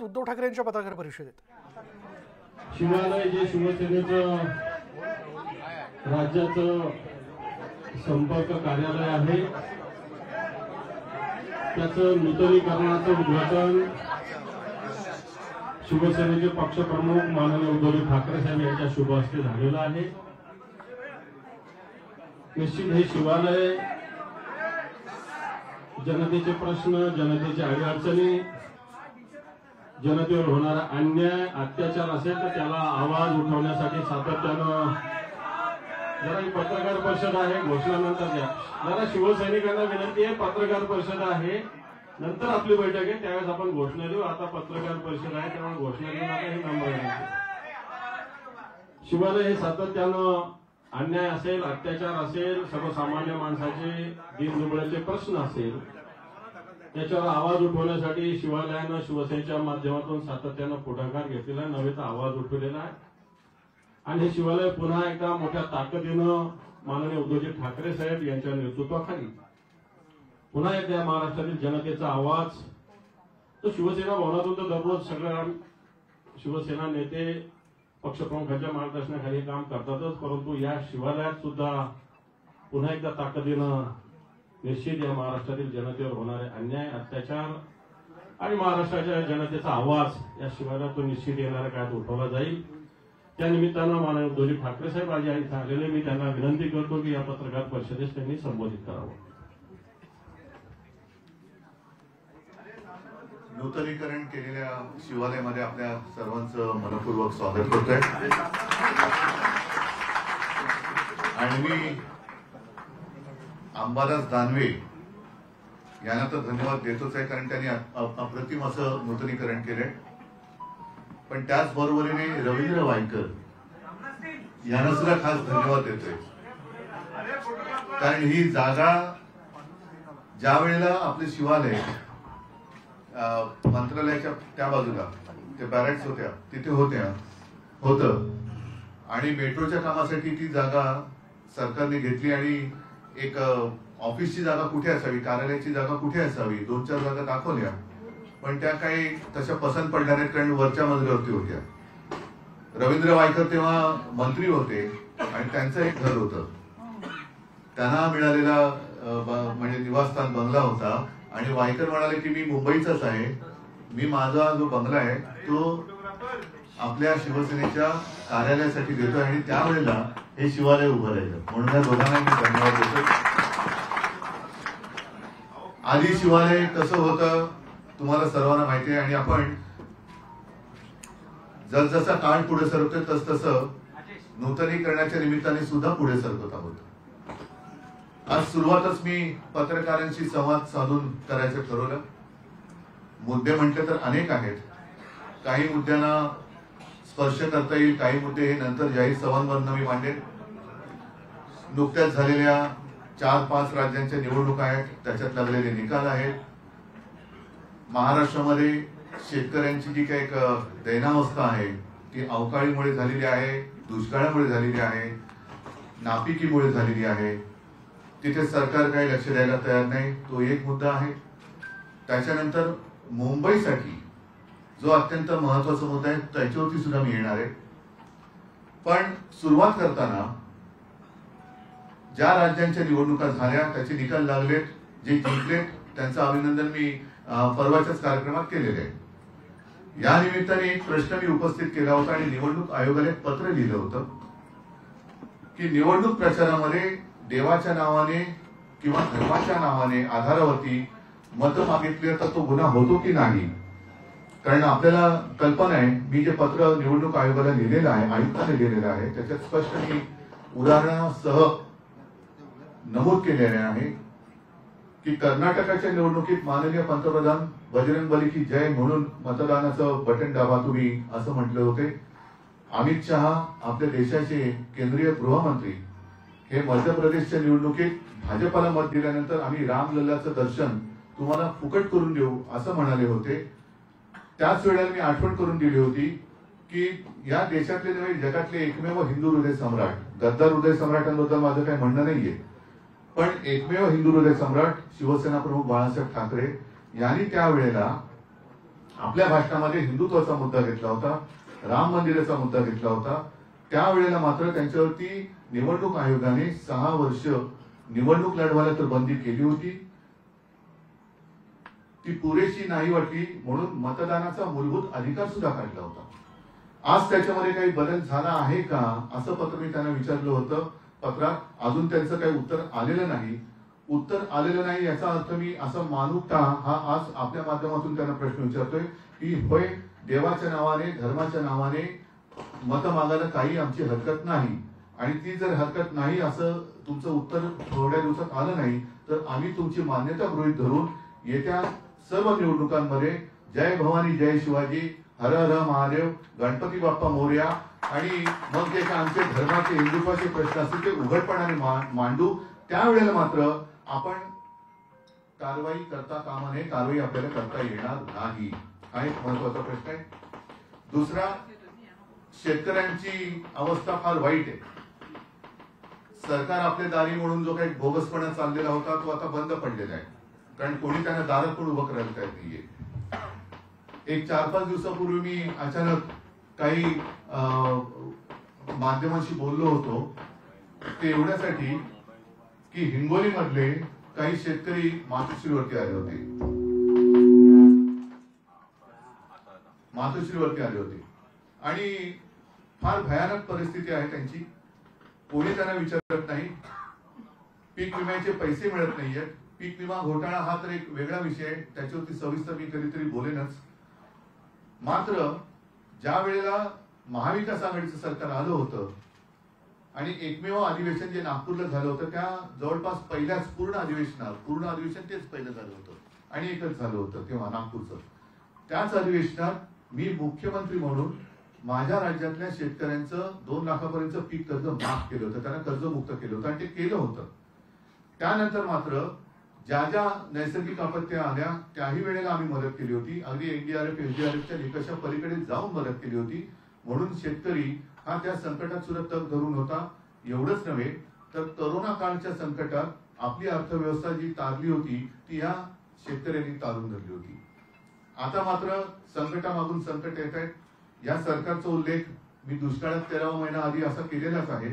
उद्धव ठाकरे यांच्या पत्रकार परिषदेत शिवालय जे शिवसेनेचं राज्याचं संपर्क कार्यालय आहे त्याचं नूतनीकरणाचं उद्घाटन शिवसेनेचे पक्षप्रमुख माननीय उद्धव ठाकरे साहेब यांच्या शुभ हस्ते झालेलं आहे। निश्चित हे शिवालय जनतेचे प्रश्न, जनतेची अडचणी, जनतेवर होणारा अन्याय अत्याचार असेल तर त्याला आवाज उठवण्यासाठी सातत्यानं जरा ही पत्रकार परिषद आहे, घोषणानंतर द्या जरा शिवसैनिकांना विनंती आहे, पत्रकार परिषद आहे नंतर आपली बैठक आहे त्यावेळेस आपण घोषणा देऊ। आता पत्रकार परिषद आहे त्यामुळे घोषणा देऊ नका हे नम्र विनंती। शिवालय हे सातत्यानं अन्याय असेल, अत्याचार असेल, सर्वसामान्य माणसाचे दीनदुबळ्याचे प्रश्न असेल त्याच्यावर आवाज उठवण्यासाठी शिवालयानं शिवसेनेच्या माध्यमातून सातत्यानं पुढाकार घेतलेला नव्हे तर आवाज उठवलेला आहे। आणि हे शिवालय पुन्हा एकदा मोठ्या ताकदीनं माननीय उद्धवजी ठाकरे साहेब यांच्या नेतृत्वाखाली पुन्हा एकदा महाराष्ट्रातील जनतेचा आवाज तो शिवसेना भवनातून तर दररोज सगळ्या शिवसेना नेते पक्षप्रमुखांच्या मार्गदर्शनाखाली काम करतातच, परंतु या शिवालयात सुद्धा पुन्हा एकदा ताकदीनं निश्चित या महाराष्ट्रातील जनतेवर होणारे अन्याय, अत्याचार आणि महाराष्ट्राच्या जनतेचा आवाज या शिवालयातून निश्चित येणाऱ्या काळात उठवला जाईल। त्या निमित्तानं माननीय उद्धवजी ठाकरे साहेब आज या इथं आलेले, मी त्यांना विनंती करतो की या पत्रकार परिषदेस त्यांनी संबोधित करावं। नूतनीकरण केलेल्या शिवालयामध्ये आपल्या सर्वांचं मनपूर्वक स्वागत करतोय आणि मी अंबादास दानवे यांना तर धन्यवाद देतोच आहे कारण त्यांनी अप्रतिम असं नूतनीकरण केलंय, पण त्याचबरोबरीने रवींद्र वायकर यांना सुद्धा खास धन्यवाद देतोय कारण ही जागा ज्या वेळेला आपले शिवालय मंत्रालयाच्या त्या बाजूला ते बॅरॅक्स होत्या तिथे होतं आणि मेट्रोच्या कामासाठी ती जागा सरकारने घेतली आणि एक ऑफिसची जागा कुठे असावी, कार्यालयाची जागा कुठे असावी 2-4 जागा दाखवल्या, पण त्या काही तशा पसंत पडल्या नाहीत कारण वरच्या मजल्यावरती होत्या। रवींद्र वायकर तेव्हा मंत्री होते आणि त्यांचं एक घर होतं, त्यांना मिळालेला म्हणजे निवासस्थान बंगला होता आणि वायकर म्हणाले की मी मुंबईचाच आहे, मी माझा जो बंगला आहे तो आपल्या शिवसेनेच्या कार्यालयासाठी देतोय आणि त्यावेळेला हे शिवालय उभं राहिलं, म्हणून या दोघांना मी धन्यवाद देतो। आधी शिवालय कसं होतं तुम्हाला सर्वांना माहिती आहे आणि आपण जसजसा काळ पुढे सरकतोय तसतसं नूतनीकरणाच्या निमित्ताने सुद्धा पुढे सरकत आहोत। आज सुरुवातच मी पत्रकारांशी संवाद साधून करायचं ठरवलं। मुद्दे म्हटले तर अनेक आहेत, काही मुद्द्यांना स्पर्श करता येईल, काही मुद्दे हे नंतर जाहीर सभांवरनं मी मांडेन। नुकत्याच झालेल्या 4-5 राज्यांच्या निवडणुका आहेत, त्याच्यात लागलेले निकाल आहेत। महाराष्ट्रामध्ये शेतकऱ्यांची जी काही दैनावस्था आहे ती अवकाळीमुळे झालेली आहे, दुष्काळामुळे झालेली आहे, नापिकीमुळे झालेली आहे, तिथे सरकार काही लक्ष द्यायला तयार नाही, तो एक मुद्दा आहे। त्याच्यानंतर मुंबईसाठी जो अत्यंत महत्वाचा मुद्दा आहे त्याच्यावरती सुद्धा मी येणार आहे, पण सुरुवात करताना ज्या राज्यांच्या निवडणुका झाल्या त्याचे निकाल लागलेत, जे जिंकलेत त्यांचं अभिनंदन मी परवाच्याच कार्यक्रमात केलेले आहे। या निमित्ताने एक प्रश्न मी उपस्थित केला होता आणि निवडणूक आयोगाला एक पत्र लिहिलं होतं की निवडणूक प्रचारामध्ये देवाच्या नावाने किंवा धर्माच्या नावाने आधारावरती मत मागितले तर तो गुन्हा होतो की नाही, कारण आपल्याला कल्पना आहे, मी जे पत्र निवडणूक आयोगाला लिहिलेलं आहे, आयुक्तांनी लिहिलेलं आहे, त्याच्यात स्पष्ट मी उदाहरणासह नमूद केलेले आहे की कर्नाटकाच्या निवडणुकीत माननीय पंतप्रधान बजरंगबली की जय म्हणून मतदानाचं बटन दाबा तुम्ही असं म्हटले होते। अमित शहा आपल्या देशाचे केंद्रीय गृहमंत्री हे मध्य प्रदेशच्या निवडणुकीत भाजपाला मत दिल्यानंतर आम्ही रामलल्लाचं दर्शन तुम्हाला फुकट करून देऊ असं म्हणाले होते। त्याच वेळेला मी आठवण करून दिली होती की या देशातले नव्हे जगातले एकमेव हिंदू हृदय सम्राट, गद्दार हृदय सम्राटांबद्दल माझं काही म्हणणं नाहीये, पण एकमेव हिंदू हृदय सम्राट शिवसेना प्रमुख बाळासाहेब ठाकरे यांनी त्यावेळेला आपल्या भाषणामध्ये हिंदुत्वाचा मुद्दा घेतला होता, राम मंदिराचा मुद्दा घेतला होता. त्यावेळेला मात्र त्यांच्यावरती निवडणूक आयोगाने 6 वर्ष निवडणूक लढवायला तर बंदी केली होती. ती पुरेशी नाही वाटली म्हणून मतदानाचा मूलभूत अधिकार सुद्धा काढला होता. आज त्याच्यामध्ये काही बदल झाला आहे का असं पत्र मी त्यांना विचारलं होतं पत्रात. अजून त्यांचं काही उत्तर आलेलं नाही. उत्तर आलेलं नाही याचा अर्थ मी असं मानू का हा आज आपल्या माध्यमातून त्यांना प्रश्न विचारतोय की होय, देवाच्या नावाने धर्माच्या नावाने मत मागायला काही आमची हरकत नाही, आणि ती जर हरकत नाही असं तुमचं उत्तर थोड्या दिवसात आलं नाही तर आम्ही तुमची मान्यता गृहीत धरून येत्या सर्व निवडणुकांमध्ये जय भवानी जय शिवाजी, हर हर महादेव, गणपती बाप्पा मोरया, आणि मग जे काय आमचे धर्माचे हिंदुत्वाचे प्रश्न असतील ते उघडपणाने मांडू. त्यावेळेला मात्र आपण कारवाई करता कामा नये, कारवाई आपल्याला करता येणार नाही. हा एक महत्वाचा प्रश्न आहे. दुसरा, शेतकऱ्यांची अवस्था फार वाईट आहे. सरकार आपले दारी म्हणून जो काही बोगसपणा चाललेला होता तो आता बंद पडलेला आहे, कारण कोणी त्यांना दारात पण उभं करायला तयार नाहीये. एक 4-5 दिवसापूर्वी मी अचानक काही माध्यमांशी बोललो होतो, ते एवढ्यासाठी की हिंगोली मधले काही शेतकरी मातोश्रीवरती आले होते. आणि फार भयानक परिस्थिती आहे त्यांची. कोणी त्यांना विचारत नाही. पीक विम्याचे पैसे मिळत नाहीयेत. पीक विमा घोटाळा हा तर एक वेगळा विषय आहे, त्याच्यावरती सविस्तर मी कधीतरी बोलेनच. मात्र ज्या वेळेला महाविकास आघाडीचं सरकार आलं होतं आणि एकमेव अधिवेशन जे नागपूरला झालं होतं, त्या जवळपास पहिल्याच पूर्ण अधिवेशन तेच पहिलं झालं होतं आणि एकच झालं होतं तेव्हा नागपूरचं. त्याच अधिवेशनात मी मुख्यमंत्री म्हणून माझ्या राज्यातल्या शेतकऱ्यांचं 2 लाखापर्यंत पीक कर्ज माफ केलं होतं, त्यांना कर्जमुक्त केलं होतं आणि ते केलं होतं. त्यानंतर मात्र ज्या ज्या नैसर्गिक आपत्त्या आल्या त्याही वेळेला आम्ही मदत केली होती. अगदी एनडीआरएफ एसडीआरएफच्या निकषा पलीकडे जाऊन मदत केली होती. म्हणून शेतकरी हा त्या संकटात सुद्धा तग धरून होता. एवढंच नव्हे तर कोरोना काळच्या संकटात आपली अर्थव्यवस्था जी तारली होती ती या शेतकऱ्यांनी तारून धरली होती. आता मात्र संकटामागून संकट येत आहेत. या सरकारचा उल्लेख मी दुष्काळात 13वा महिना आधी असा केलेलाच आहे.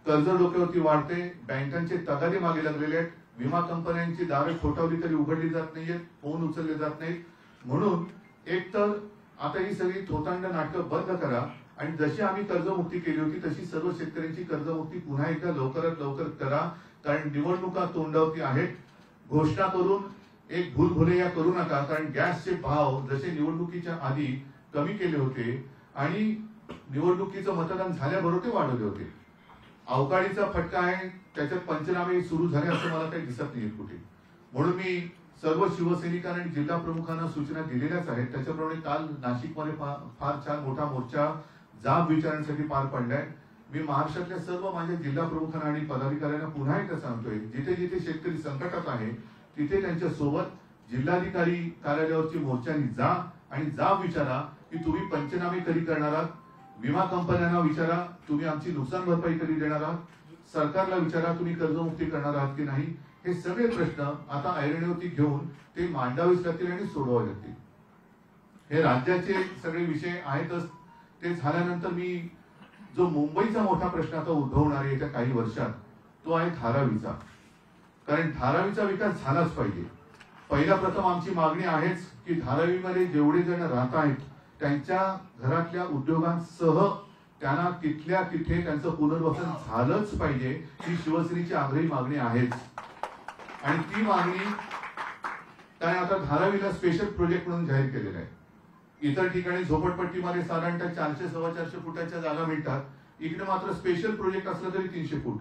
कर्ज डोक्यावरती वाढते, बँकांचे तगादे मागे लागलेले आहेत, विमा कंपन्यांची दारे ठोठावली तरी उघडली जात नाहीयेत, फोन उचलले जात नाहीत. म्हणून एक तर आता ही सगळी थोतांड नाटकं बंद करा आणि जशी आम्ही कर्जमुक्ती केली होती तशी सर्व शेतकऱ्यांची कर्जमुक्ती पुन्हा एकदा लवकरात लवकर करा. कारण निवडणुका तोंडावरती आहेत. घोषणा करून एक भूलभुलैया करू नका, कारण गॅसचे भाव जसे निवडणुकीच्या आधी कमी केले होते आणि निवडणुकीचं मतदान झाल्याबरोबर ते वाढवले होते. अवकाळीचा फटका आहे, त्याच्यात पंचनामे सुरू झाले असं मला काही दिसत नाही कुठे. म्हणून मी सर्व शिवसैनिकांना आणि जिल्हा प्रमुखांना सूचना दिलेल्याच आहेत. त्याच्याप्रमाणे काल नाशिकमध्ये फार छान मोठा मोर्चा जाब विचारण्यासाठी पार पडलाय. मी महाराष्ट्रातल्या सर्व माझ्या जिल्हा प्रमुखांना आणि पदाधिकाऱ्यांना पुन्हा एकदा सांगतोय, जिथे जिथे शेतकरी संकटात आहे तिथे त्यांच्या सोबत जिल्हाधिकारी कार्यालयावरची मोर्चानी जा आणि जाब विचारा की तुम्ही पंचनामे कधी करणार आहात, विमा कंपन्यांना विचारा तुम्ही आमची नुकसान भरपाई कधी देणार आहात, सरकारला विचारा तुम्ही कर्जमुक्ती करणार आहात की नाही. हे सगळे प्रश्न आता ऐरणीवरती घेऊन ते मांडावेच लागतील आणि सोडवावे लागतील. हे राज्याचे सगळे विषय आहेतच. ते झाल्यानंतर मी जो मुंबईचा मोठा प्रश्न आता उद्भवणार आहे येत्या काही वर्षात तो आहे धारावीचा. कारण धारावीचा विकास झालाच पाहिजे. पहिला प्रथम आमची मागणी आहेच की धारावीमध्ये जेवढे जण राहत आहेत त्यांच्या घरातल्या उद्योगांसह त्यांना तिथल्या तिथे त्यांचं पुनर्वसन झालंच पाहिजे. ही शिवसेनेची आग्रही मागणी आहेच. आणि ती मागणी काय आता धारावीला स्पेशल प्रोजेक्ट म्हणून जाहीर केलेला आहे. इतर ठिकाणी झोपडपट्टीमध्ये साधारणतः 400-450 फुटाच्या जागा मिळतात. इकडे मात्र स्पेशल प्रोजेक्ट असला तरी 300 फूट.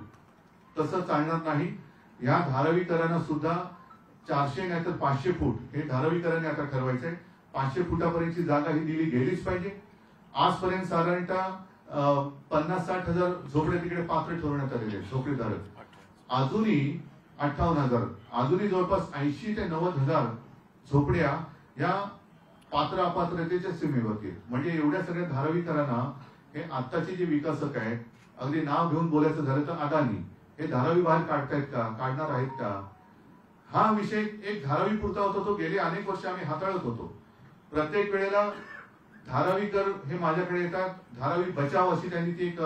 तसं चालणार नाही. या धारावीकरांना सुद्धा 400 नाही तर 500 फूट हे धारावीकरांनी आता ठरवायचंय. 500 फुटापर्यंतची जागा ही दिली गेलीच पाहिजे. आजपर्यंत साधारणतः 50-60 हजार झोपड्या तिकडे पात्र ठरवण्यात आलेले आहेत झोपडीधारक. अजूनही 58,000 अजूनही जवळपास 80 ते 90 हजार झोपड्या या पात्र अपात्रतेच्या सीमेवरती. म्हणजे एवढ्या सगळ्या धारावीकरांना हे आत्ताचे जे विकासक आहेत, अगदी नाव घेऊन बोलायचं झालं तर अदानी, हे धारावी बाहेर काढतायत का, काढणार आहेत का, हा विषय एक धारावी पुरता होता. तो गेले अनेक वर्ष आम्ही हाताळत होतो. प्रत्येक वेळेला धारावीकर हे माझ्याकडे येतात. धारावी बचाव अशी त्यांनी ती एक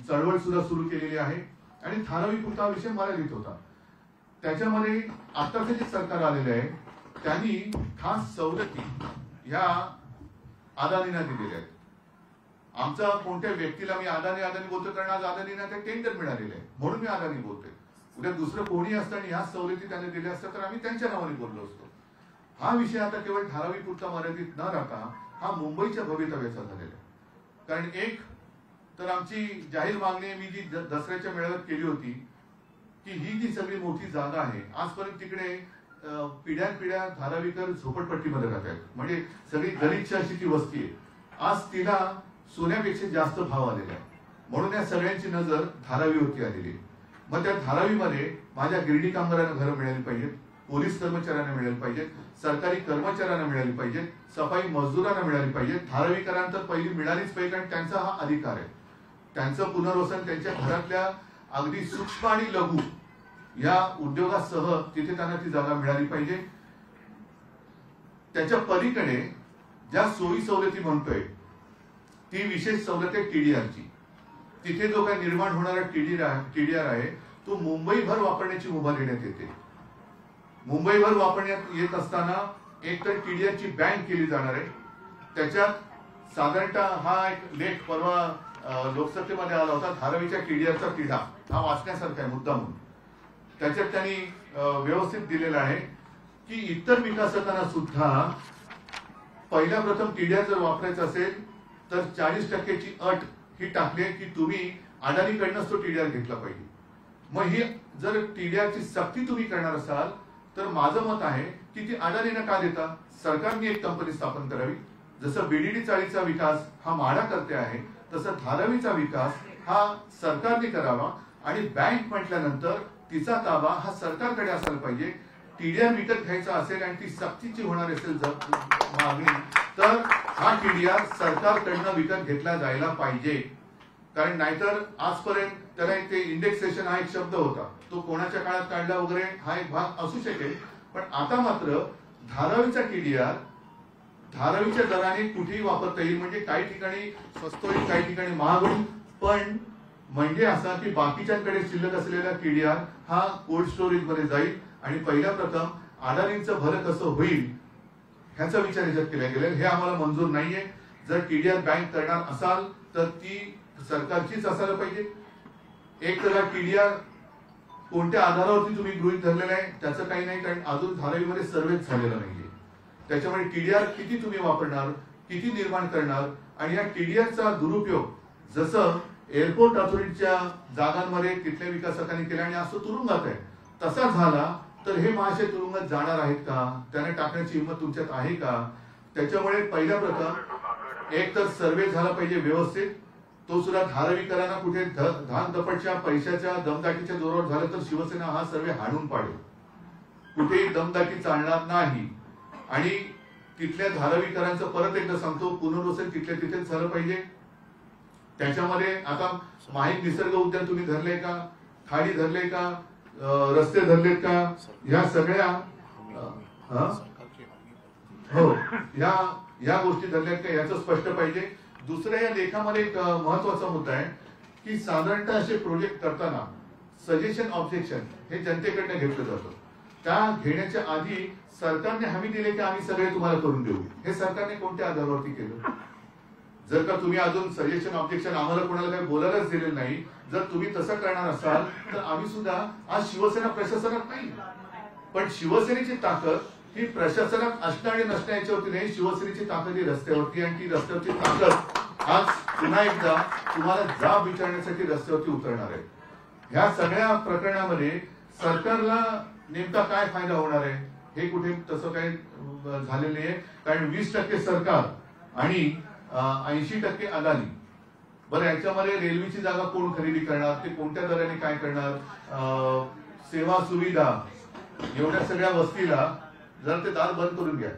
चळवळ सुद्धा सुरू केलेली आहे आणि धारावी पुरता हा विषय मर्यादित होता. त्याच्यामध्ये आताचे जे सरकार आलेले आहे त्यांनी खास सवलती या अदानींना दिलेल्या आहेत. आमचा कोणत्या व्यक्तीला मी अदानी बोलतो कारण आज अदानींना ते टेंडर मिळालेले आहे म्हणून मी अदानी बोलतोय. उद्या दुसरं कोणी असताना ह्या सवलती त्यांनी दिल्या असतात तर आम्ही त्यांच्या नावाने बोललो असतो. हा विषय आता केवळ धारावी पुरता मर्यादित न राहता हा मुंबईच्या भवितव्याचा झालेला आहे. कारण एक तर आमची जाहीर मागणी मी जी दसऱ्याच्या मेळाव्यात केली होती की ही जी सगळी मोठी जागा आहे आजपर्यंत तिकडे पिढ्यानपिढ्या धारावीकर झोपडपट्टीमध्ये राहत आहेत. म्हणजे सगळी गलिच्छ अशी ती वस्ती आहे. आज तिला सोन्यापेक्षा जास्त भाव आलेला आहे म्हणून या सगळ्यांची नजर धारावीवरती आलेली आहे. मग त्या धारावीमध्ये माझ्या गिरणी कामगारांना घरं मिळाली पाहिजेत, पोलीस कर्मचाऱ्यांना मिळाली पाहिजेत, सरकारी कर्मचाऱ्यांना मिळाली पाहिजेत, सफाई मजदूरांना मिळाली पाहिजेत. धारावीकरांना तर पहिली मिळालीच पाहिजे कारण त्यांचा हा अधिकार आहे. त्यांचं पुनर्वसन त्यांच्या घरातल्या अगदी सूक्ष्म आणि लघु या उद्योगासह तिथे त्यांना ती जागा मिळाली पाहिजे. त्याच्या पलीकडे ज्या सोयी सवलती म्हणतोय ती विशेष सवलत आहे टीडीआरची. तिथे जो काही निर्माण होणारा टीडीआर आहे तो मुंबईभर वापरण्याची मुभा देण्यात येते. मुंबईभर वापरण्यात येत असताना एक तर टीडीआरची बँक केली जाणार आहे. त्याच्यात साधारणतः हा एक लेख परवा लोकसभेमध्ये आला होता धारावीच्या टीडीआरचा तिढा हा वाचण्यासारखा आहे मुद्दा म्हणून. त्याच्यात त्यांनी व्यवस्थित दिलेलं आहे की इतर विकासकांना सुद्धा पहिल्या प्रथम टीडीआर जर वापरायचा असेल तर 40%ची अट ही टाकली की तुम्ही अडाणीकडनंच तो टीडीआर घेतला पाहिजे. मग ही जर टीडीआरची सक्ती तुम्ही करणार असाल तर माझं मत आहे की ती अडाणींना का देता, सरकारने एक कंपनी स्थापन करावी. जसं बीडीडी चाळीचा विकास हा म्हाडा करते आहे तसं धारावीचा विकास हा सरकारने करावा आणि बँक म्हटल्यानंतर तिचा ताबा हा सरकारकडे असायला पाहिजे. टीडीआर विकत घ्यायचा असेल आणि ती सक्तीची होणार असेल मागणी तर हा टीडीआर सरकारकडनं विकत घेतला जायला पाहिजे. कारण नाहीतर आजपर्यंत त्याला ते इंडेक्सेशन हा एक शब्द होता तो कोणाच्या काळात काढला वगैरे हा एक भाग असू शकेल. पण आता मात्र धारावीचा टीडीआर धारावीच्या दराने कुठेही वापरता येईल. म्हणजे काही ठिकाणी स्वस्त होईल काही ठिकाणी महाग होईल पण म्हणजे असा की बाकीच्यांकडे शिल्लक असलेला टीडीआर हा कोल्ड स्टोरेज मध्ये जाईल आणि पहिल्या प्रथम अडाणींचं भलं कसं होईल ह्याचा विचार याच्यात केला गेला. हे आम्हाला मंजूर नाहीये. जर टीडीआर बँक करणार असाल तर ती सरकारचीच असायला पाहिजे. एक तर टीडीआर कोणत्या आधारावरती तुम्ही गृहीत धरलेला आहे त्याचं काही नाही कारण अजून धारावीमध्ये सर्वेच झालेला नाहीये. त्याच्यामुळे टीडीआर किती तुम्ही वापरणार, किती निर्माण करणार आणि या टीडीआरचा दुरुपयोग जसं एअरपोर्ट अथॉरिटीच्या जागांमध्ये तिथल्या विकासकांनी केला आणि असं तुरुंगात आहे तसा झाला तर हे महाशय तुरुंगात जाणार आहेत का, त्याने टाकण्याची हिंमत तुमच्यात आहे का. त्याच्यामुळे पहिल्या प्रथम एक तर सर्वे झाला पाहिजे व्यवस्थित. तो सुद्धा धारावीकरांना कुठे धान दपटच्या पैशाच्या दमदाटीच्या जोरावर झालं तर शिवसेना हा सर्वे हाणून पाडेल. कुठेही दमदाटी चालणार नाही. आणि तिथल्या धारावीकरांचं परत एकदा सांगतो पुनर्वसन तिथल्या तिथेच झालं पाहिजे. त्याच्यामध्ये आता माहीम निसर्ग उद्यान तुम्ही धरले का, खाडी धरले का, रस्ते धरलेत का, या सगळ्या हो या गोष्टी धरल्यात का याचं स्पष्ट पाहिजे. दुसऱ्या या लेखामध्ये एक महत्वाचा मुद्दा आहे की साधारणतः असे प्रोजेक्ट करताना सजेशन ऑब्जेक्शन हे जनतेकडनं घेतलं जातं. त्या घेण्याच्या आधी सरकारने हमी दिली की आम्ही सगळे तुम्हाला करून देऊ. हे सरकारने कोणत्या आधारावरती केलं. जर का तुम्ही अजून सजेशन ऑब्जेक्शन आम्हाला कोणाला काही बोलायलाच दिलेलं नाही, जर तुम्ही तसं करणार असाल तर आम्ही सुद्धा आज शिवसेना प्रशासनात नाही पण शिवसेनेची ताकद ही प्रशासनात असणं आणि नसणं याच्यावरती नाही. शिवसेनेची ताकद ही रस्त्यावरती आणि ती रस्त्यावरची ताकद आज पुन्हा एकदा तुम्हाला जाब विचारण्यासाठी रस्त्यावरती उतरणार आहे. ह्या सगळ्या प्रकरणामध्ये सरकारला नेमका काय फायदा होणार आहे हे कुठे तसं काही झालेलं नाही. कारण 20% सरकार आणि 80% अदानी. बरं याच्यामध्ये रेल्वेची जागा कोण खरेदी करणार, ते कोणत्या दराने काय करणार, सेवा सुविधा एवढ्या सगळ्या वस्तीला जर ते दार बंद करून घ्या.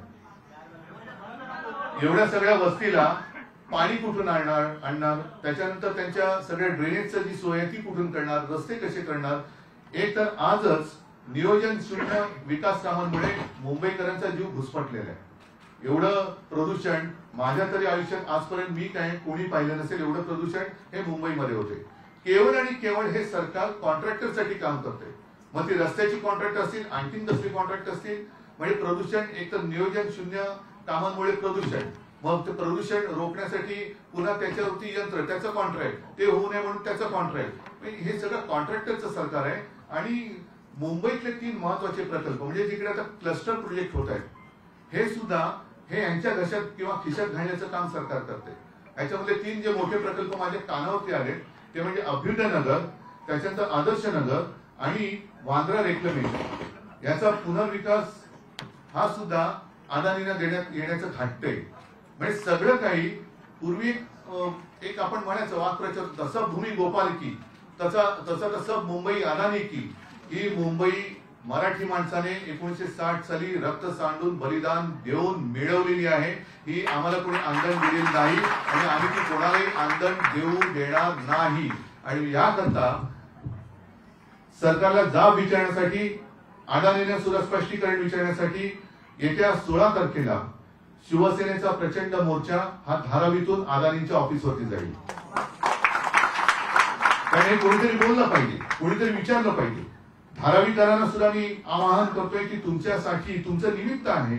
एवढ्या सगळ्या वस्तीला पाणी कुठून आणणार, त्याच्यानंतर त्यांच्या सगळ्या ड्रेनेजची जी सोय ती कुठून करणार, रस्ते कसे करणार. एक तर आजच नियोजन शून्य विकास कामांमुळे मुंबईकरांचा जीव घुसमटलेला आहे. एवढं प्रदूषण माझ्या तरी आयुष्यात आजपर्यंत मी काय कोणी पाहिलं नसेल एवढं प्रदूषण हे मुंबईमध्ये होते. केवळ आणि केवळ हे सरकार कॉन्ट्रॅक्टरसाठी काम करते. मग ती रस्त्याची कॉन्ट्रॅक्ट असतील, आणखीन कसली कॉन्ट्रॅक्ट असतील, म्हणजे प्रदूषण एक तर नियोजन शून्य कामांमुळे प्रदूषण, मग ते प्रदूषण रोखण्यासाठी पुन्हा त्याच्यावरती यंत्र, त्याचं कॉन्ट्रॅक्ट, ते होऊ नये म्हणून त्याचं कॉन्ट्रॅक्ट, हे सगळं कॉन्ट्रॅक्टरचं सरकार आहे. आणि मुंबईतले 3 महत्वाचे प्रकल्प म्हणजे जिकडे आता क्लस्टर प्रोजेक्ट होत आहेत, हे सुद्धा हे यांच्या घशात किंवा खिशात घालण्याचं काम सरकार करते. याच्यामध्ये 3 जे मोठे प्रकल्प माझ्या कानावरती आले ते म्हणजे अभ्युदयनगर, त्याच्यानंतर आदर्श नगर आणि वांद्रा रेक्लेमेशन. याचा पुनर्विकास हा सुद्धा अदानीला देण्यात येण्याचं थाटतंय. म्हणजे सगळं काही पूर्वी एक आपण म्हणायचं वाक्प्रचार, तसं भूमी गोपाल की तसं मुंबई अदानी की. ही मुंबई मराठी माणसाने 1960 साली रक्त सांडून बलिदान देऊन मिळवलेली आहे. ही आम्हाला कोणी आंदण दिलेली नाही आणि आम्ही ती कोणालाही आंदण देऊ देणार नाही. आणि याकरता सरकारला जाब विचारण्यासाठी, अदानीने सुद्धा स्पष्टीकरण विचारण्यासाठी येत्या 16 तारखेला शिवसेनेचा प्रचंड मोर्चा हा धारावीतून अदानींच्या ऑफिसवरती जाईल. कारण हे कोणीतरी बोललं पाहिजे, कोणीतरी विचारलं पाहिजे. धारावीकरांना सुद्धा मी आवाहन करतोय की तुमच्यासाठी तुमचं निमित्त आहे,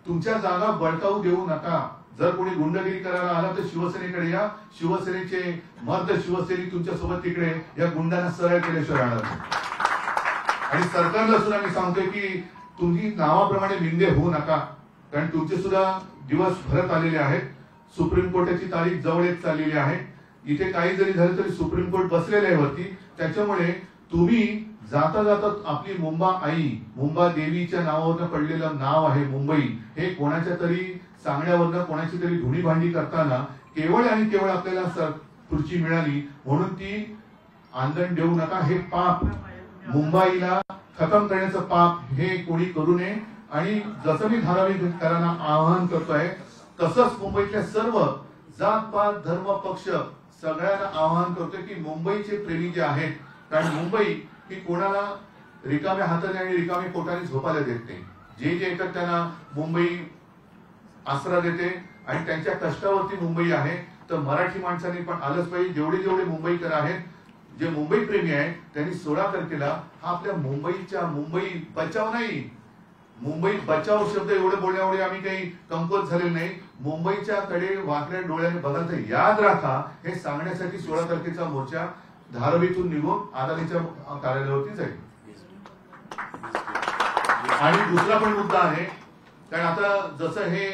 तुमच्या जागा बळकावू देऊ नका. जर कोणी गुंडगिरी करायला आला तर शिवसेनेकडे या. शिवसेनेचे मर्द शिवसैनिक तुमच्या सोबत तिकडे या गुंडांना सरळ केल्याशिवाय राहणार नाही. आणि सरकारला सुद्धा मी सांगतोय की तुम्ही नावाप्रमाणे निंदे होऊ नका, कारण तुमचे सुद्धा दिवस भरत आलेले आहेत. सुप्रीम कोर्टाची तारीख जवळ येत चाललेली आहे. इथे काही जरी झालं तरी सुप्रीम कोर्ट बसलेलं आहे वरती. त्याच्यामुळे तुम्ही जाता जाता आपली मुंबा आई, मुंबा देवीच्या नावावरनं पडलेलं नाव आहे मुंबई, हे कोणाच्या तरी सांगण्यावरनं कोणाची तरी धुणी भांडी करताना केवळ आणि केवळ आपल्याला खुर्ची मिळाली म्हणून ती आंदण देऊ नका. हे पाप, मुंबईला खतम करण्याचं पाप हे कोणी करू नये. आणि जसं मी धारावीकरांना आवाहन करतोय तसंच मुंबईतल्या सर्व जात पात धर्म पक्ष सगळ्यांना आवाहन करतोय की मुंबईचे प्रेमी जे आहेत, कारण मुंबई ही कोणाला रिकाम्या हाताने आणि रिकामी पोटाने झोपायला देत नाही. जे जे येतात त्यांना मुंबई आसरा देते आणि त्यांच्या कष्टावरती मुंबई आहे. तर मराठी माणसांनी पण आलंच पाहिजे. जेवढे जेवढे मुंबईकर आहेत, जे मुंबई प्रेमी आहेत, त्यांनी 16 तारखेला हा आपल्या मुंबई बचाव नाही, मुंबई बचाव शब्द एवढे बोलण्यामुळे आम्ही काही कमकुवत झालेले नाही. मुंबईच्या कडे वाकड्या डोळ्याने बघायला याद राखा हे सांगण्यासाठी 16 तारखेचा मोर्चा धारावीतून निघून अदानीच्या कार्यालयावरती जाईल. आणि दुसरा पण मुद्दा आहे, कारण आता जसं हे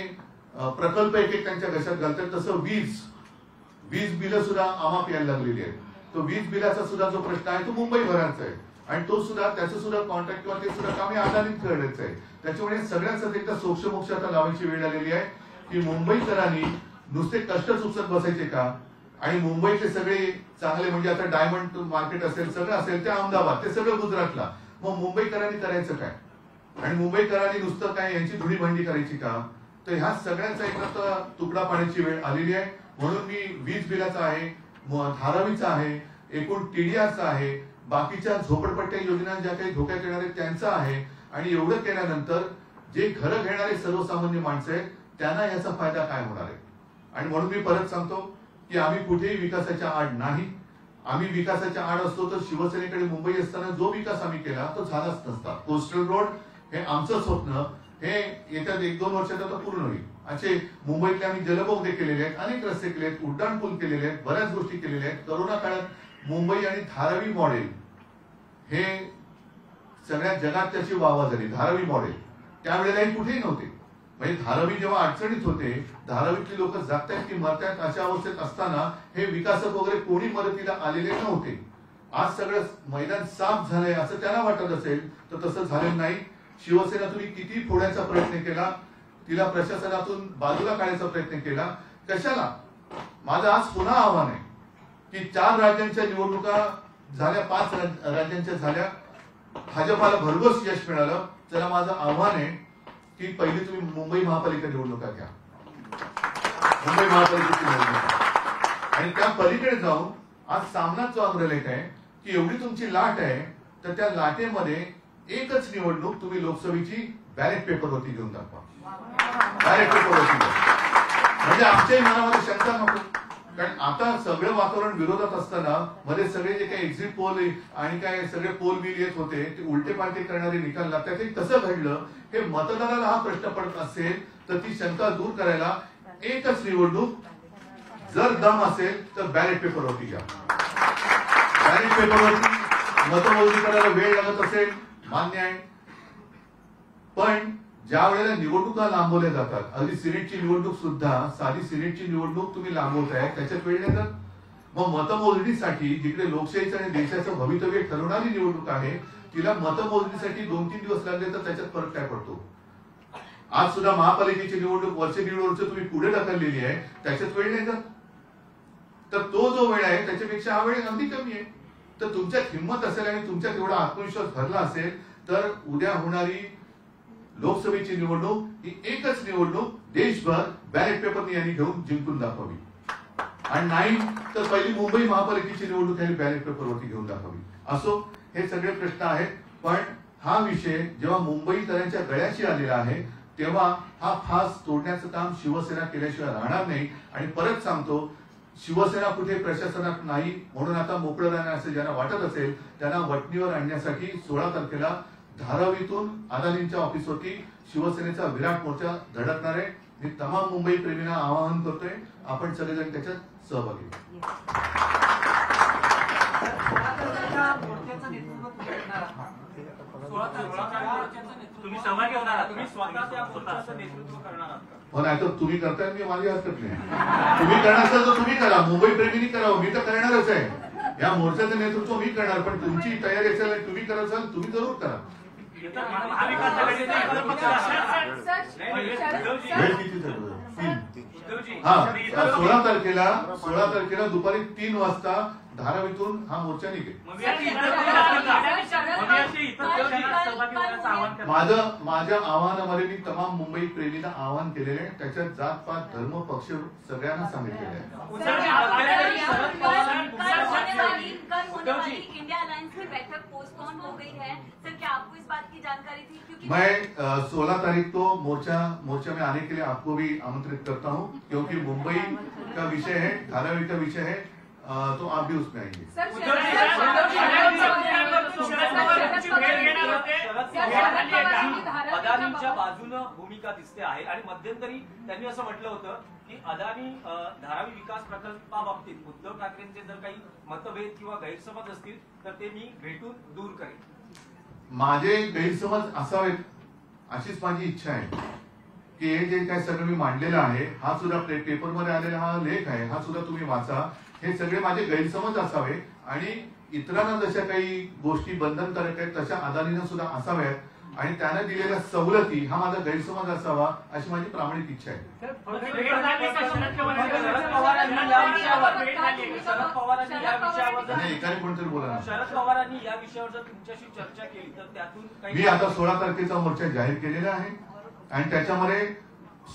प्रकल्प एक त्यांच्या घशात घालतात तसं वीज बिल सुद्धा आमाप यायला लागलेली आहे. तो वीज बिलाचा सुद्धा जो प्रश्न आहे तो मुंबई भरांचा आहे आणि तो सुद्धा त्याचं सुद्धा कॉन्ट्रॅक्ट किंवा ते सुद्धा काम अदानीत करायचं आहे. त्याच्यामुळे सगळ्यांसाठी एकदा सोक्ष आता लावायची वेळ आलेली आहे की मुंबईकरांनी नुसते कष्ट चुकत बसायचे का. आणि मुंबईतले सगळे चांगले म्हणजे आता डायमंड मार्केट असेल, सगळं असेल, ते अहमदाबाद, ते सगळं गुजरातला. मग मुंबईकरांनी करायचं काय आणि मुंबईकरांनी नुसतं काय यांची धुणी भांडी करायची का. तर ह्या सगळ्यांचा एकदा तुकडा पाण्याची वेळ आलेली आहे. म्हणून मी वीज बिलाचा आहे, धारावीचा आहे, एकूण टीडीआरचा आहे, बाकीच्या झोपडपट्ट्या योजना ज्या काही धोक्यात येणार आहेत त्यांचा आहे. आणि एवढं केल्यानंतर जे घरं घेणारे सर्वसामान्य माणसं आहेत त्यांना याचा फायदा काय होणार आहे. आणि म्हणून मी परत सांगतो की आम्ही कुठेही विकासाच्या आड नाही. आम्ही विकासाच्या आड असतो तर शिवसेनेकडे मुंबई असताना जो विकास आम्ही केला तो झालाच नसता. कोस्टल रोड हे आमचं स्वप्न हे येत्या 1-2 वर्षात आता पूर्ण होईल. असे मुंबईतले आम्ही जलबोगदे केलेले आहेत, अनेक रस्ते केले आहेत, उड्डाण पूल केलेले आहेत, बऱ्याच गोष्टी केलेल्या आहेत. करोना काळात मुंबई आणि धारावी मॉडेल हे सगळ्या जगात त्याची वाहवा झाली. धारावी मॉडेल त्यावेळेलाही कुठेही नव्हते. म्हणजे धारावी जेव्हा अडचणीत होते, धारावीतली लोक जगतायत की मरतायत अशा अवस्थेत असताना हे विकासक वगैरे कोणी मदतीला आलेले नव्हते. आज सगळं मैदान साफ झालंय असं त्यांना वाटत असेल तर तसं झालेलं नाही. शिवसेना तुम्ही किती फोडायचा प्रयत्न केला, तिला प्रशासनातून बाजूला काढायचा प्रयत्न केला, कशाला. माझं आज पुन्हा आव्हान आहे की 4 राज्यांच्या निवडणुका झाल्या, 5 राज्यांच्या झाल्या, भाजपाला भरघोस यश मिळालं. चला माझं आव्हान आहे की पहिली तुम्ही मुंबई महापालिका निवडणुका घ्या, मुंबई महापालिकेची निवडणूक, आणि त्या पलीकडे जाऊन आज सामनाच जो अग्रलेख आहे की एवढी तुमची लाट आहे तर त्या लाटेमध्ये एकच निवडणूक तुम्ही लोकसभेची बॅलेट पेपरवरती घेऊन दाखवा. बॅलेट पेपरवरती घ्या. म्हणजे आमच्याही मनामध्ये शंका नको. कारण आता सगळं वातावरण विरोधात असताना मध्ये सगळे जे काही एक्झिट पोल आणि काय सगळे पोल बिल येत होते ते उलटे पालटे करणारे निकाल लागतात. ते कसं घडलं हे मतदाराला हा प्रश्न पडत असेल तर ती शंका दूर करायला एकच निवडणूक, जर दम असेल तर बॅलेट पेपरवरती घ्या. बॅलेट पेपरवरती मतमोजणी करायला वेळ लागत असेल मान्य आहे, पण ज्या वेळेला निवडणुका लांबवल्या जातात, अगदी सिनेटची निवडणूक सुद्धा, साधी सिनेटची निवडणूक तुम्ही लांबवताय त्याच्यात वेळ नाही जात. मग मतमोजणीसाठी जिकडे लोकशाहीचं आणि देशाचं भवितव्य ठरवणारी निवडणूक आहे तिला मतमोजणीसाठी 2-3 दिवस लागले तर त्याच्यात फरक काय पडतो. आज सुद्धा महापालिकेची निवडणूक वर्ष दीड वर्ष तुम्ही पुढे ढकललेली आहे, त्याच्यात वेळ नाही जात. तर तो जो वेळ आहे त्याच्यापेक्षा हा वेळ अगदी कमी आहे. तर तुमच्यात हिंमत असेल आणि तुमच्यात एवढा आत्मविश्वास भरला असेल तर उद्या होणारी लोकसभेची निवडणूक ही एकच निवडणूक देशभर बॅलेट पेपरने यांनी घेऊन जिंकून दाखवावी. आणि नाही तर पहिली मुंबई महापालिकेची निवडणूक यांनी बॅलेट पेपरवरती घेऊन दाखवावी. असो, हे सगळे प्रश्न आहेत, पण हा विषय जेव्हा मुंबईकरांच्या गळ्याशी आलेला आहे तेव्हा हा फास तोडण्याचं काम शिवसेना केल्याशिवाय राहणार नाही. आणि परत सांगतो, शिवसेना कुठे प्रशासनात नाही म्हणून आता मोकळं राहणार असं ज्यांना वाटत असेल त्यांना वटणीवर आणण्यासाठी 16 तारखेला धारावीतून अदानींच्या ऑफिसवरती शिवसेनेचा विराट मोर्चा धडकणार आहे. मी तमाम मुंबई प्रेमींना आवाहन करतोय, आपण सगळेजण त्याच्यात सहभागी हो. नाही तर तुम्ही करताय, मी माझी हरकत नाही. तुम्ही करणार असाल तर तुम्ही करा, मुंबई प्रेमींनी करावं, मी तर करणारच आहे. या मोर्चाचं नेतृत्व मी करणार, पण तुमची तयारी असेल तुम्ही करत असाल तुम्ही जरूर करा. हा, 16 तारखेला दुपारी 3 वाजता धारावीतून हा मोर्चा निघेल. माझ्या आव्हानामध्ये मी तमाम मुंबई प्रेमींना आवाहन केलेले आहे. त्याच्यात जात पात धर्म पक्ष सगळ्यांना सांगितलेले आहे. इंडिया अलायंस की बैठक पोस्टपोन हो गई है सर, क्या आपको इस बात की जानकारी थी? क्योंकि मैं 16 तारीख को मोर्चा में आने के लिए आपको भी आमंत्रित करता हूं, क्योंकि मुंबई का विषय है, धारावी का विषय है, तो आप भी उसमें आएंगे. अदानींच्या बाजूनं भूमिका दिसते आहे आणि मध्यंतरी त्यांनी असं म्हटलं होतं की अदानी धारावी विकास प्रकल्पाबाबतीत उद्धव ठाकरेंचे जर काही मतभेद किंवा गैरसमज असतील तर ते मी भेटून दूर करेन. माझे गैरसमज असावेत अशीच माझी इच्छा आहे की हे जे काय सगळं मी मांडलेलं आहे, हा सुद्धा पेपरमध्ये आलेला हा लेख आहे, हा सुद्धा तुम्ही वाचा. हे सगळे माझे गैरसमज असावे आणि इतरांना जशा काही गोष्टी बंधनकारक आहेत तशा अदानीनं सुद्धा असाव्यात आणि त्याने दिलेल्या सवलती हा माझा गैरसमज असावा अशी माझी प्रामाणिक इच्छा आहे. शरद पवारांनी या विषयावर नाही, एकाने कोणतरी बोला. शरद पवारांनी या विषयावर जर तुमच्याशी चर्चा केली तर त्यातून मी आता 16 तारखेचा मोर्चा जाहीर केलेला आहे आणि त्याच्यामध्ये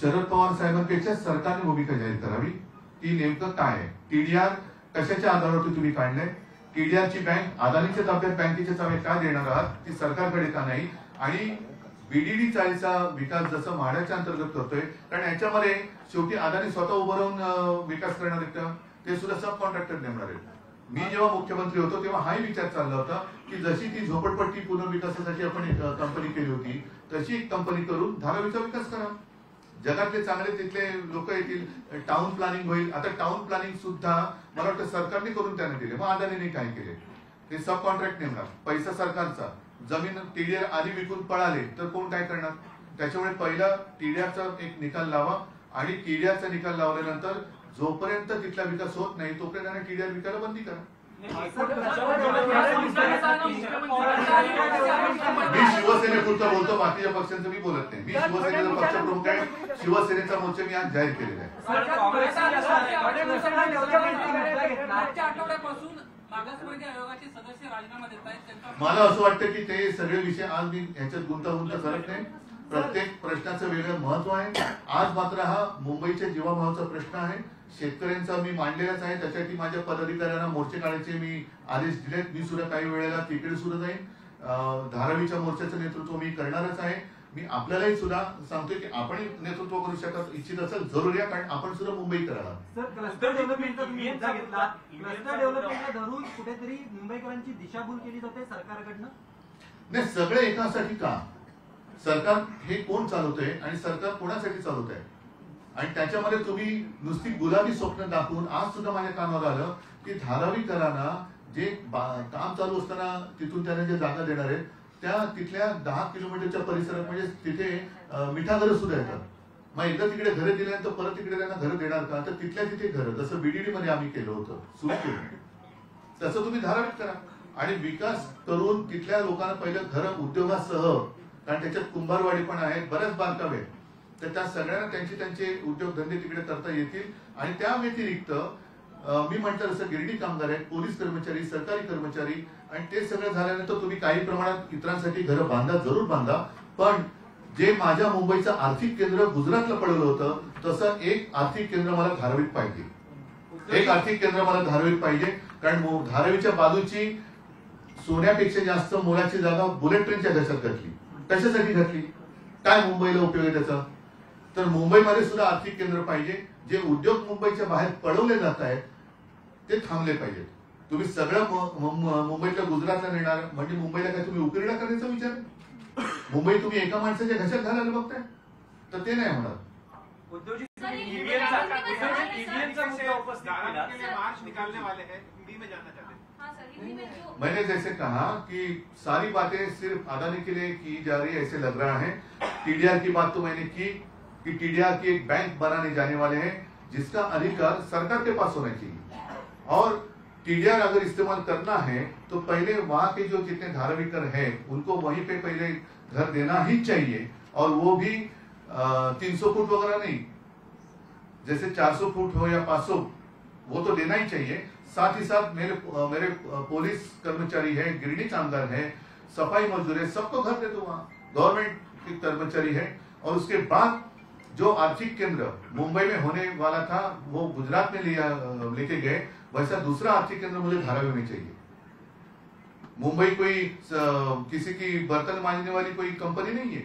शरद पवार साहेबांपेक्षा सरकारने भूमिका जाहीर करावी. ती नेमकं काय आहे, टीडीआर कशाच्या आधारावरती तुम्ही काढले, टीडीआरची बँक अदानीच्या ताब्यात बँकेचे चावे का देणार आहात, ती सरकारकडे का नाही, आणि बीडीडी चाळीचा विकास जसं म्हाडाच्या अंतर्गत करतोय, कारण याच्यामध्ये शेवटी अदानी स्वतः उभं राहून विकास करणार आहेत का, ते सुद्धा सब कॉन्ट्रॅक्टर नेमणार आहेत. मी जेव्हा मुख्यमंत्री होतो तेव्हा हाही विचार चालला होता की जशी ती झोपडपट्टी पुनर्विकासासाठी आपण एक कंपनी केली होती तशी एक कंपनी करून धारावीचा विकास करा. जगातले चांगले तिथले लोक येतील, टाउन प्लॅनिंग होईल. आता टाउन प्लॅनिंग सुद्धा मला वाटतं सरकारने करून त्याने दिले, मग अदानीने काय केले, ते सब कॉन्ट्रॅक्ट नेमणार, पैसा सरकारचा, जमीन टीडीआर आधी विकून पळाले तर कोण काय करणार. त्याच्यामुळे पहिला टीडीआरचा एक निकाल लावा आणि टीडीआरचा निकाल लावल्यानंतर जोपर्यंत तिथला विकास होत नाही तोपर्यंत टीडीआर विकायला बंदी करा. मी शिवसेनेपुरता बोलतो, बाकीच्या पक्षांचं मी बोलत नाही. मी शिवसेनेचा पक्षप्रमुख आहे, शिवसेनेचा मोर्चा मी आज जाहीर केलेला आहे. मला असं वाटतं की ते सगळे विषय आज मी ह्याच्यात गुंतागुंत करत नाही. प्रत्येक प्रश्नाचं वेगळं महत्व आहे. आज मात्र हा मुंबईच्या जीवाभावाचा प्रश्न आहे, शेतकऱ्यांचा मी मांडलेलाच आहे. त्यासाठी माझ्या पदाधिकाऱ्यांना मोर्चे काढायचे मी आदेश दिलेत. मी सुद्धा काही वेळेला तिकडे सुद्धा जाईन. धारावीच्या मोर्चाचं नेतृत्व मी करणारच आहे. मी आपल्यालाही सुद्धा सांगतोय की आपण नेतृत्व करू शकत इच्छित असेल जरूर या, कारण आपण सुद्धा मुंबईकर आहात. सर, क्लस्टर डेव्हलपमेंटचा तुम्ही मुद्दा घेतला. क्लस्टर डेव्हलपमेंटला धरून कुठेतरी मुंबईकरांची दिशाभूल केली जाते सरकारकडनं. नाही, सगळे एकासाठी का? सरकार हे कोण चालवतंय आणि सरकार कोणासाठी चालवत आहे? आणि त्याच्यामध्ये तुम्ही नुसती गुलाबी स्वप्न दाखवून आज सुद्धा माझ्या कानावर आलं की धारावीकरांना जे काम चालू असताना तिथून त्यांना जे जागा देणार आहेत त्या तिथल्या 10 किलोमीटरच्या परिसरात म्हणजे तिथे मिठाघरं सुद्धा येतात. मग एकदा तिकडे घरं दिल्यानंतर परत तिकडे त्यांना घरं देणार का? तर तिथल्या तिथे घरं, जसं बीडीडी मध्ये आम्ही केलं होतं, सुरू केलं, तसं तुम्ही धारावीत करा आणि विकास करून तिथल्या लोकांना पहिलं घरं उद्योगासह, कारण त्याच्यात कुंभारवाडी पण आहेत, बऱ्याच बांधकामे, तर त्या सगळ्यांना त्यांचे उद्योगधंदे तिकडे करता येतील. आणि त्या व्यतिरिक्त मी म्हटलं जसं गिरणी कामगार आहेत, पोलीस कर्मचारी, सरकारी कर्मचारी, आणि ते सगळं झाल्यानंतर तुम्ही काही प्रमाणात इतरांसाठी घरं बांधा, जरूर बांधा. पण जे माझ्या मुंबईचं आर्थिक केंद्र गुजरातला पडलं होतं तसं एक आर्थिक केंद्र मला धारावीत पाहिजे. एक आर्थिक केंद्र मला धारावीत पाहिजे, कारण धारावीच्या बाजूची सोन्यापेक्षा जास्त मोलाची जागा बुलेट ट्रेनच्या घशात घातली. कशासाठी घातली? काय मुंबईला उपयोग आहे त्याचा? तर मुंबईमध्ये सुद्धा आर्थिक केंद्र पाहिजे. जे उद्योग मुंबईच्या बाहेर पळवले जात आहेत ते थांबले पाहिजेत. तुम्ही सगळं मुंबईतल्या गुजरातला नेणार म्हणजे मुंबईला काय तुम्ही उकिरडा करण्याचा विचार? मुंबई तुम्ही एका माणसाच्या घशात घालायला बघताय? तर ते नाही होणार. मार्च निकालने वाले हैं, हिंदी में जानना चाहते हैं. मैंने जैसे कहा कि सारी बातें सिर्फ अदानी के लिए की जा रही है ऐसे लग रहा है. टीडीआर की बात तो मैंने की कि टीडीआर की एक बैंक बनाने जाने वाले हैं जिसका अधिकार सरकार के पास होना चाहिए. और टीडीआर अगर इस्तेमाल करना है तो पहले वहां के जो जितने धारावीकर हैं उनको वहीं पे पहले घर देना ही चाहिए. और वो भी 300 फुट वगैरह नहीं, जैसे 400 फुट हो या 500, वो तो देना ही चाहिए. साथ ही साथ मेरे पुलिस कर्मचारी है, गिरणी कामगार है, सफाई मजदूर है, सबको घर दे दो. वहाँ गवर्नमेंट के कर्मचारी है. और उसके बाद जो आर्थिक केंद्र मुंबई में होने वाला था वो गुजरात में लेके गए, वैसा दूसरा आर्थिक केंद्र मुझे धारावी में चाहिए. मुंबई कोई किसी की बर्तन मांजने वाली कोई कंपनी नहीं है.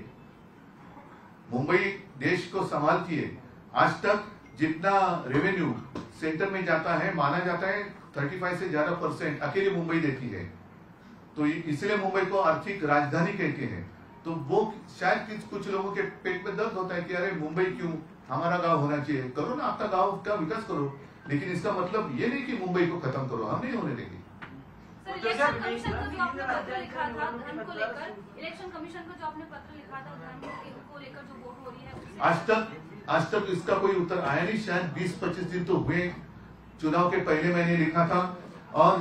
मुंबई देश को संभालती है. आज तक जितना रेवेन्यू सेंटर में जाता है माना जाता है 35 से ज्यादा % अकेली मुंबई देती है. तो इसलिए मुंबई को आर्थिक राजधानी कहते हैं. तो वो शायद कुछ लोगों के पेट में दर्द होता है कि अरे मुंबई क्यों, हमारा गांव होना चाहिए. करो ना, आपका गांव का विकास करो, लेकिन इसका मतलब ये नहीं कि मुंबई को खत्म करो. हम नहीं होने देंगे. इलेक्शन कमीशन को जो आपने पत्र लिखा था धर्म को लेकर, इलेक्शन कमीशन को जो आपने पत्र लिखा था धर्म को लेकर जो वोट हो रही है, आज तक इसका कोई उत्तर आया नहीं. शायद 20-25 दिन तो हुए. चुनाव के पहले मैंने लिखा था और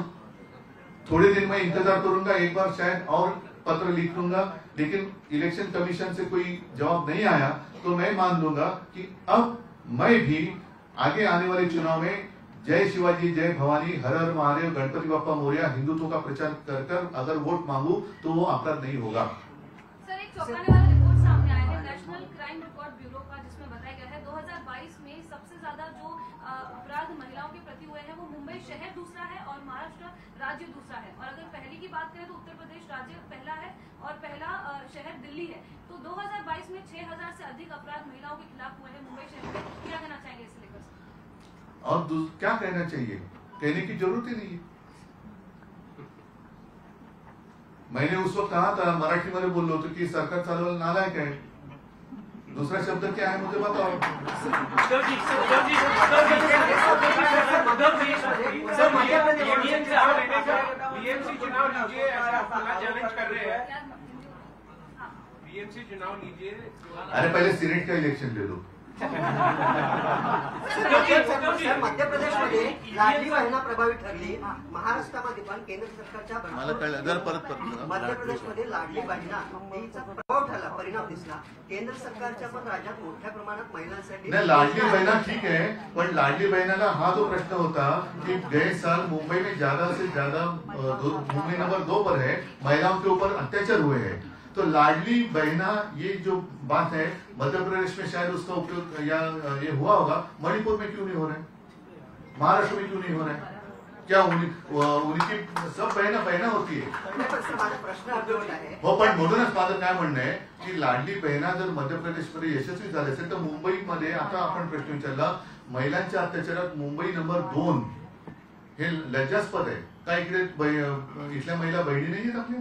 थोड़े दिन में इंतजार करूंगा, एक बार शायद और पत्र लिख लूंगा. लेकिन इलेक्शन कमीशन से कोई जवाब नहीं आया तो मैं मान लूंगा कि अब मैं भी आगे आने वाले चुनाव में जय शिवाजी, जय भवानी, हर हर महादेव, गणपति बाप्पा मोरया, हिंदुत्व का प्रचार कर कर अगर वोट मांगू तो वो अपराध नहीं होगा. सर, एक चौंकाने वाला रिपोर्ट सामने आया है नेशनल क्राइम रिकॉर्ड ब्यूरो का, जिसमें बताया गया है 2022 में सबसे ज्यादा जो अपराध महिलाओं के प्रति हुए हैं वो मुंबई शहर दूसरा है और महाराष्ट्र राज्य दूसरा है. और अगर पहली की बात करें तो उत्तर प्रदेश राज्य पहला है और पहला शहर दिल्ली है. तो 2022 में 6000 से अधिक अपराध महिलाओं के खिलाफ हुए हैं मुंबई शहर में. क्या कहना चाहेंगे इसे लेकर? और क्या कहना चाहिए? कहने की जरूरत ही नहीं है. मैंने उस वक्त कहा था, मराठी मध्ये बोललो होतो की सरकार चालवायला नालायक आहे. दूसरा शब्द क्या है मुझे बताओ. बीएमसी चुनाव लीजिए, ऐसा चैलेंज कर रहे हैं. बीएमसी चुनाव लीजिए. अरे पहले सीनेट का इलेक्शन ले लो. सर, मध्य प्रदेशमध्ये लाडली बहिणा प्रभावी ठरली. महाराष्ट्रामध्ये पण केंद्र सरकारच्या मला कळलं, जर परत मध्य प्रदेशमध्ये लाडली बहिणा हिचा प्रभाव ठरला, परिणाम दिसला. केंद्र सरकारच्या पण राज्यात मोठ्या प्रमाणात महिलांसाठी नहीं, लाडली बहना ठीक है, पर लाडली बहना हा जो प्रश्न होता कि गए साल मुंबई में ज्यादा से ज्यादा मुंबई नंबर 2 पर है, महिलाओं के ऊपर अत्याचार हुए हैं. तो लाडली बहना ये जो बात है मध्य प्रदेश में शायद उसका उपयोग या ये हुआ होगा. मणिपुर में क्यों नहीं हो रहा है? महाराष्ट्र में क्यों नहीं हो रहा है? क्या उनकी सब बहिणा होती है. माझा प्रश्न अभिवत आहे. हो, पण म्हणूनच माझं काय म्हणणं आहे की लाडली बहिणा जर मध्य प्रदेशमध्ये यशस्वी झाले असेल तर मुंबईमध्ये आता आपण प्रश्न विचारला, महिलांच्या अत्याचारात मुंबई नंबर 2 हे लज्जास्पद आहे. का इकडे इथल्या महिला बहिणी नाही आहेत आपल्या?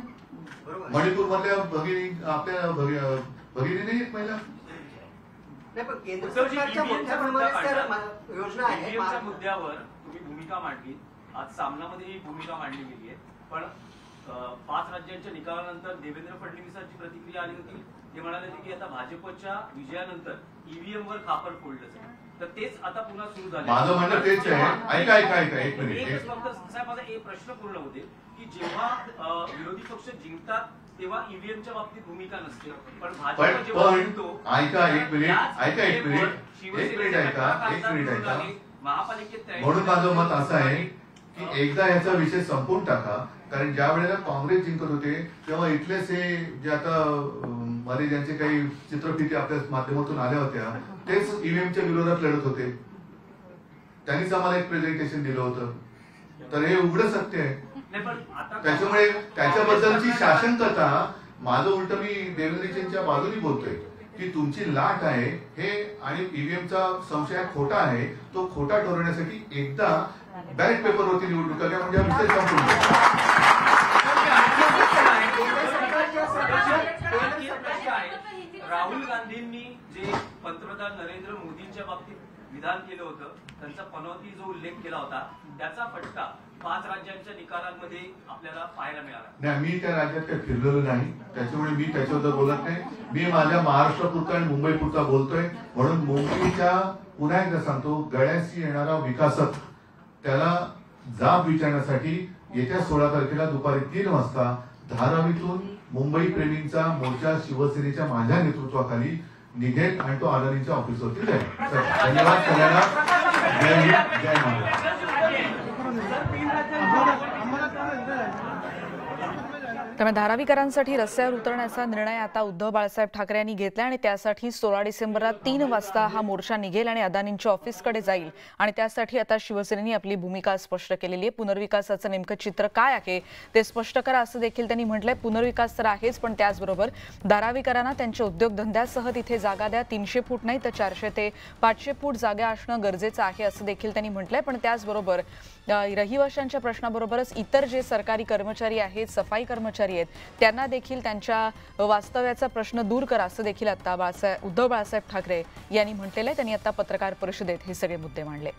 मणिपूर मधल्या भगिनी आपल्या भगिनी नाही आहेत महिला? नाही, पण केंद्र सरकारच्या मोठ्या प्रमाणात योजना आहे. ईव्हीएमच्या मुद्द्यावर तुम्ही भूमिका मांडली, आज सामनामध्ये ही भूमिका मांडली गेली आहे. पण 5 राज्यांच्या निकालानंतर देवेंद्र फडणवीसांची प्रतिक्रिया आली होती. ते म्हणाले होते की आता भाजपच्या विजयानंतर ईव्हीएम वर खापर फोडलं जाईल. तर तेच आता पुन्हा सुरू झालं. माझं म्हणणं तेच आहे. ऐका एक मिनिट. साहेब, माझा एक प्रश्न पूर्ण होते की जेव्हा विरोधी पक्ष जिंकतात तेव्हा ईव्हीएमच्या बाबतीत भूमिका नसते, पण भाजप जेव्हा जिंकतो. ऐका एक मिनिट ऐका. महापालिकेत म्हणून माझं मत असं आहे की एकदा याचा विषय संपवून टाका. कारण ज्या वेळेला काँग्रेस जिंकत होते तेव्हा इथलेच हे जे आता मध्ये ज्यांचे काही चित्रफिती आपल्या माध्यमातून आल्या होत्या तेच ईव्हीएमच्या विरोधात लढत होते. त्यांनीच आम्हाला एक प्रेझेंटेशन दिलं होतं. तर हे उघडं सत्य आहे. त्याच्यामुळे त्याच्याबद्दलची शासनकथा माझं उलट मी देवेंद्रजींच्या बाजूनी बोलतोय की तुमची लाट आहे हे आणि ईव्हीएमचा संशय खोटा आहे. तो खोटा ठरवण्यासाठी एकदा बॅलेट पेपरवरती निवडणुका घ्या म्हणजे विषय संपून राहुल गांधींनी जे पंतप्रधान नरेंद्र मोदींच्या बाबतीत विधान केलं होतं, त्यांचा पनौती जो उल्लेख केला होता, त्याचा फटका 5 राज्यांच्या निकालांमध्ये आपल्याला पाहायला मिळाला. नाही, मी त्या राज्यात काही फिरलेलो नाही, त्याच्यामुळे मी त्याच्याबद्दल बोलत नाही. मी माझ्या महाराष्ट्रापुरता आणि मुंबईपुरता बोलतोय. म्हणून मुंबईच्या पुन्हा एकदा सांगतो, गळ्याशी येणारा विकासक त्याला जाब विचारण्यासाठी येत्या 16 तारखेला दुपारी 3 वाजता धारावीतून मुंबई प्रेमींचा मोर्चा शिवसेनेच्या माझ्या नेतृत्वाखाली निघेल आणि तो अदानीच्या ऑफिसवरती जाईल. धन्यवाद सगळ्यांना. जय हिंद, जय महाराष्ट्र. त्यामुळे धारावीकरांसाठी रस्त्यावर उतरण्याचा निर्णय आता उद्धव बाळासाहेब ठाकरे यांनी घेतला आणि त्यासाठी 16 डिसेंबरला 3 वाजता हा मोर्चा निघेल आणि अदानींच्या ऑफिसकडे जाईल. आणि त्यासाठी आता शिवसेनेने आपली भूमिका स्पष्ट केलेली आहे. पुनर्विकासाचं नेमकं चित्र काय आहे ते स्पष्ट करा असं देखील त्यांनी म्हटलंय. पुनर्विकास तर आहेच, पण त्याचबरोबर धारावीकरांना त्यांच्या उद्योगधंद्यासह तिथे जागा द्या. 300 फूट नाही तर 400 ते 500 फूट जागा असणं गरजेचं आहे असं देखील त्यांनी म्हटलंय. पण त्याचबरोबर रहिवाशांच्या प्रश्नाबरोबरच इतर जे सरकारी कर्मचारी आहेत, सफाई कर्मचारी आहेत, त्यांना देखील त्यांच्या वास्तव्याचा प्रश्न दूर करा असं देखील आता उद्धव बाळासाहेब ठाकरे यांनी म्हटलेलं आहे. त्यांनी आता पत्रकार परिषदेत हे सगळे मुद्दे मांडले.